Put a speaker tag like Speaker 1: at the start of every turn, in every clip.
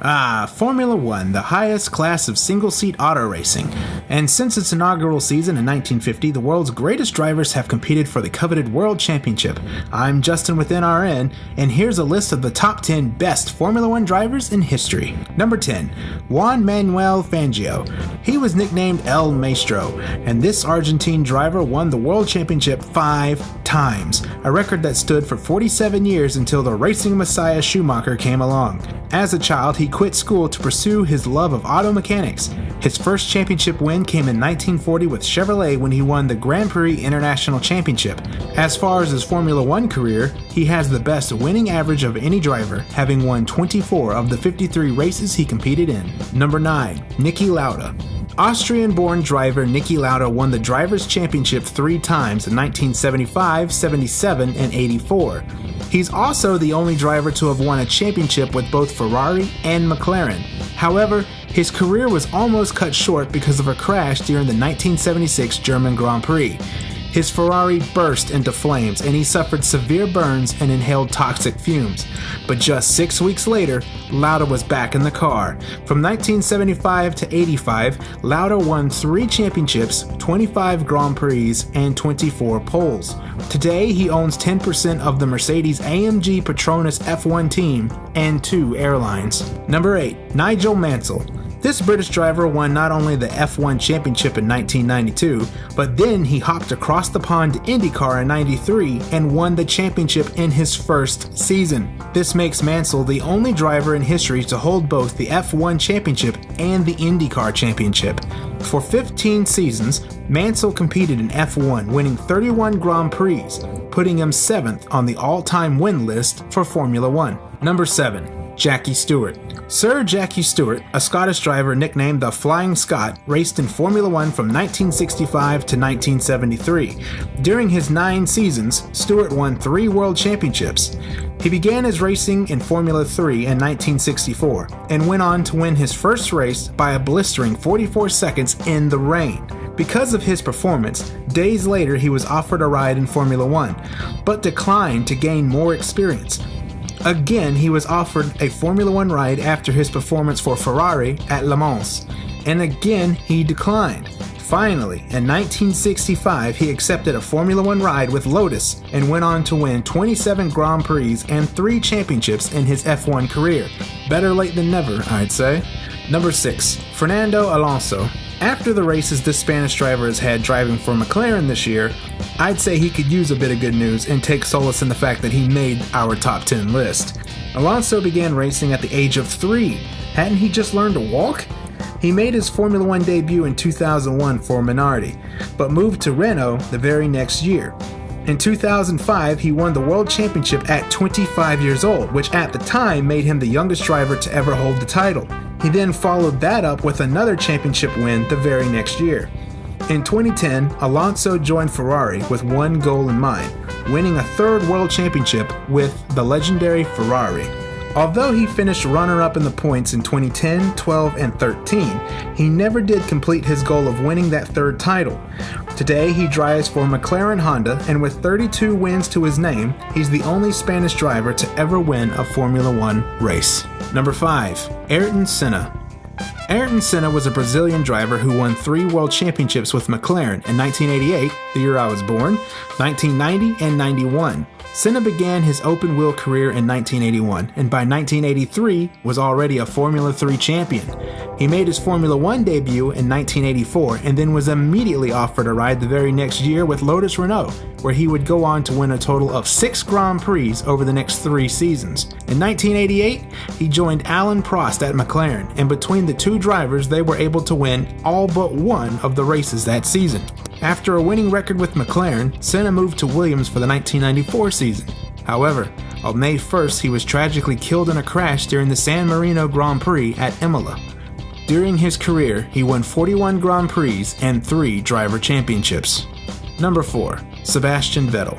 Speaker 1: Formula One, the highest class of single-seat auto racing. And since its inaugural season in 1950, the world's greatest drivers have competed for the coveted World Championship. I'm Justin with NRN, and here's a list of the top 10 best Formula One drivers in history. Number 10, Juan Manuel Fangio. He was nicknamed El Maestro, and this Argentine driver won the World Championship 5 times, a record that stood for 47 years until the racing messiah Schumacher came along. As a child, he quit school to pursue his love of auto mechanics. His first championship win came in 1940 with Chevrolet when he won the Grand Prix International Championship. As far as his Formula One career, he has the best winning average of any driver, having won 24 of the 53 races he competed in. Number 9, Niki Lauda. Austrian-born driver Niki Lauda won the Drivers' Championship 3 times in 1975, 77, and 84. He's also the only driver to have won a championship with both Ferrari and McLaren. However, his career was almost cut short because of a crash during the 1976 German Grand Prix. His Ferrari burst into flames and he suffered severe burns and inhaled toxic fumes. But just 6 weeks later, Lauda was back in the car. From 1975 to 85, Lauda won 3 championships, 25 Grand Prix, and 24 poles. Today, he owns 10% of the Mercedes-AMG Petronas F1 team and 2 airlines. Number 8, Nigel Mansell. This British driver won not only the F1 championship in 1992, but then he hopped across the pond to IndyCar in 93 and won the championship in his first season. This makes Mansell the only driver in history to hold both the F1 championship and the IndyCar championship. For 15 seasons, Mansell competed in F1, winning 31 Grand Prix, putting him 7th on the all-time win list for Formula One. Number 7, Jackie Stewart. Sir Jackie Stewart, a Scottish driver nicknamed the Flying Scot, raced in Formula One from 1965 to 1973. During his 9 seasons, Stewart won 3 world championships. He began his racing in Formula 3 in 1964 and went on to win his first race by a blistering 44 seconds in the rain. Because of his performance, days later he was offered a ride in Formula One, but declined to gain more experience. Again, he was offered a Formula One ride after his performance for Ferrari at Le Mans, and again he declined. Finally, in 1965, he accepted a Formula One ride with Lotus and went on to win 27 Grand Prix and 3 championships in his F1 career. Better late than never, I'd say. Number 6, Fernando Alonso. After the races this Spanish driver has had driving for McLaren this year, I'd say he could use a bit of good news and take solace in the fact that he made our top 10 list. Alonso began racing at the age of 3. Hadn't he just learned to walk? He made his Formula One debut in 2001 for Minardi, but moved to Renault the very next year. In 2005, he won the World Championship at 25 years old, which at the time made him the youngest driver to ever hold the title. He then followed that up with another championship win the very next year. In 2010, Alonso joined Ferrari with one goal in mind, winning a 3rd World Championship with the legendary Ferrari. Although he finished runner-up in the points in 2010, 12, and 13, he never did complete his goal of winning that 3rd title. Today, he drives for McLaren Honda, and with 32 wins to his name, he's the only Spanish driver to ever win a Formula One race. Number 5, Ayrton Senna. Ayrton Senna was a Brazilian driver who won 3 world championships with McLaren in 1988, the year I was born, 1990, and 91. Senna began his open-wheel career in 1981, and by 1983 was already a Formula 3 champion. He made his Formula 1 debut in 1984 and then was immediately offered a ride the very next year with Lotus Renault, where he would go on to win a total of 6 Grand Prix over the next 3 seasons. In 1988, he joined Alain Prost at McLaren, and between the 2 drivers they were able to win all but one of the races that season. After a winning record with McLaren, Senna moved to Williams for the 1994 season. However, on May 1st, he was tragically killed in a crash during the San Marino Grand Prix at Imola. During his career, he won 41 Grand Prix and 3 driver championships. Number 4, Sebastian Vettel.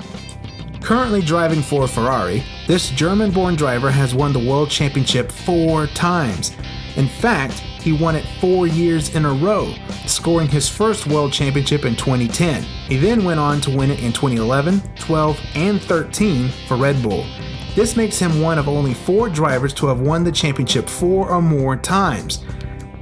Speaker 1: Currently driving for Ferrari, this German-born driver has won the World Championship 4 times. In fact, he won it 4 years in a row, scoring his first World Championship in 2010. He then went on to win it in 2011, 12, and 13 for Red Bull. This makes him one of only 4 drivers to have won the championship 4 or more times.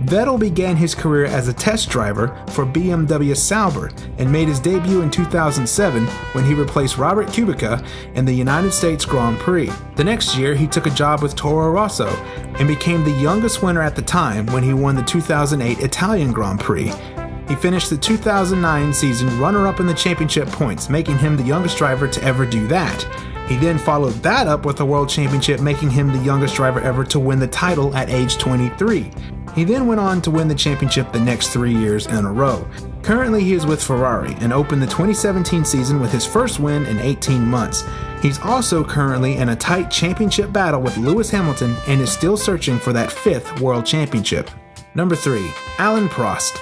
Speaker 1: Vettel began his career as a test driver for BMW Sauber and made his debut in 2007 when he replaced Robert Kubica in the United States Grand Prix. The next year, he took a job with Toro Rosso and became the youngest winner at the time when he won the 2008 Italian Grand Prix. He finished the 2009 season runner-up in the championship points, making him the youngest driver to ever do that. He then followed that up with a world championship, making him the youngest driver ever to win the title at age 23. He then went on to win the championship the next 3 years in a row. Currently, he is with Ferrari and opened the 2017 season with his first win in 18 months. He's also currently in a tight championship battle with Lewis Hamilton and is still searching for that 5th world championship. Number 3. Alain Prost.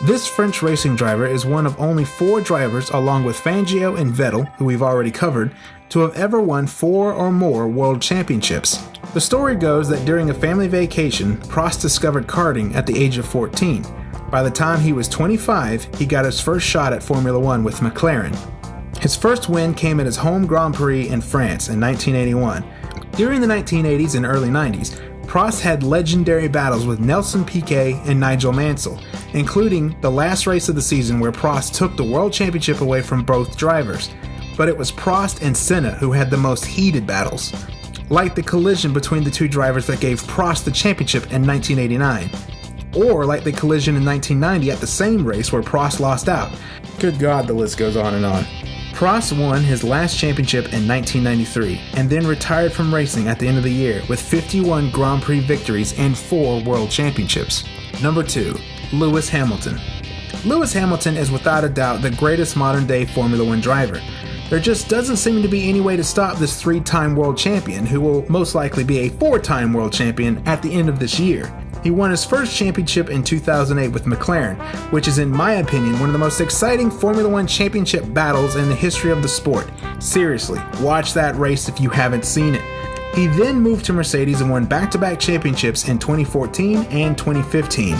Speaker 1: This French racing driver is one of only 4 drivers, along with Fangio and Vettel, who we've already covered, to have ever won 4 or more world championships. The story goes that during a family vacation, Prost discovered karting at the age of 14. By the time he was 25, he got his first shot at Formula One with McLaren. His first win came at his home Grand Prix in France in 1981. During the 1980s and early 90s, Prost had legendary battles with Nelson Piquet and Nigel Mansell, including the last race of the season where Prost took the world championship away from both drivers. But it was Prost and Senna who had the most heated battles, like the collision between the 2 drivers that gave Prost the championship in 1989, or like the collision in 1990 at the same race where Prost lost out. Good God, the list goes on and on. Prost won his last championship in 1993 and then retired from racing at the end of the year with 51 Grand Prix victories and 4 world championships. Number 2. Lewis Hamilton. Lewis Hamilton is without a doubt the greatest modern-day Formula One driver. There just doesn't seem to be any way to stop this 3-time world champion, who will most likely be a 4-time world champion at the end of this year. He won his first championship in 2008 with McLaren, which is in my opinion one of the most exciting Formula One championship battles in the history of the sport. Seriously, watch that race if you haven't seen it. He then moved to Mercedes and won back-to-back championships in 2014 and 2015.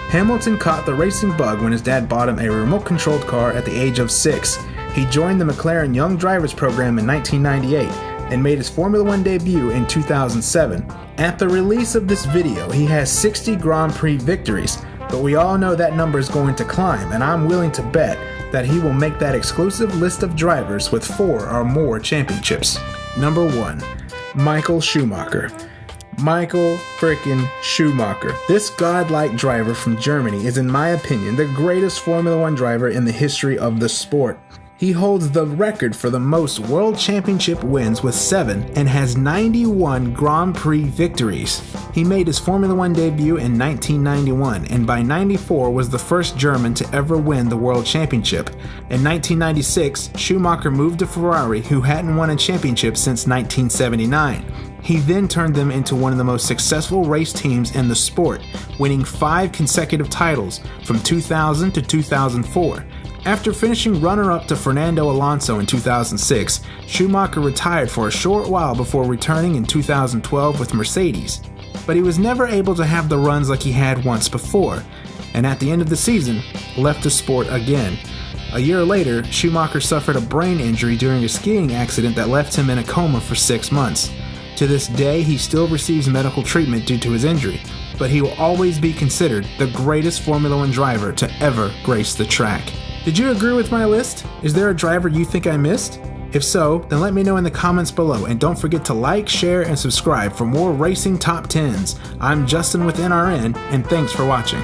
Speaker 1: Hamilton caught the racing bug when his dad bought him a remote-controlled car at the age of 6. He joined the McLaren Young Drivers program in 1998 and made his Formula One debut in 2007. At the release of this video, he has 60 Grand Prix victories, but we all know that number is going to climb, and I'm willing to bet that he will make that exclusive list of drivers with 4 or more championships. Number 1. Michael Schumacher. Michael frickin' Schumacher. This godlike driver from Germany is, in my opinion, the greatest Formula One driver in the history of the sport. He holds the record for the most world championship wins with 7 and has 91 Grand Prix victories. He made his Formula One debut in 1991 and by 94 was the first German to ever win the world championship. In 1996, Schumacher moved to Ferrari, who hadn't won a championship since 1979. He then turned them into one of the most successful race teams in the sport, winning 5 consecutive titles from 2000 to 2004. After finishing runner-up to Fernando Alonso in 2006, Schumacher retired for a short while before returning in 2012 with Mercedes. But he was never able to have the runs like he had once before, and at the end of the season, left the sport again. A year later, Schumacher suffered a brain injury during a skiing accident that left him in a coma for 6 months. To this day, he still receives medical treatment due to his injury, but he will always be considered the greatest Formula One driver to ever grace the track. Did you agree with my list? Is there a driver you think I missed? If so, then let me know in the comments below, and don't forget to like, share, and subscribe for more racing top 10s. I'm Justin with NRN, and thanks for watching.